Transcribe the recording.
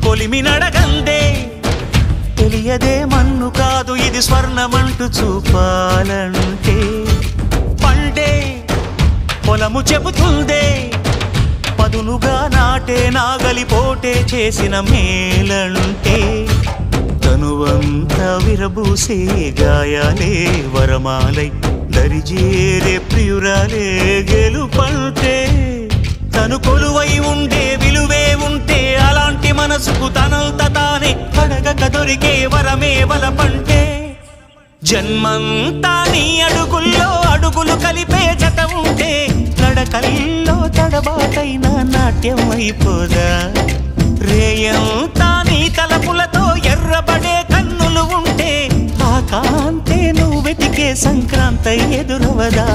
కొలిమి నడగందే తెలియదే మన్ను కాదు ఇది స్వర్ణమంటూ చూపాలంటే పండే పొలము చెబుతుందే పదునుగా నాటే నాగలి పోటే చేసిన మేలంటే తనువంతా విరబూసే గాయాలే వరమాలై దరిజేరే ప్రియురాలే గెలుపంటే తను కొలువై ఉండే విలువే ఉంటే అలాంటి మనసుకు తనంత తానే అడగక దొరికే వరమే వలపంటే జన్మంతా నీ అడుగుల్లో అడుగులు కలిపే జత ఉంటే నడకల్లో తడబాటైన నాట్యం అయిపోదా రేయంతా నీ తలపులతో ఎర్రబడే కన్నులు ఉంటే ఆ కాంతే నువ్వు వెతికే సంక్రాంతి ఎదురవదా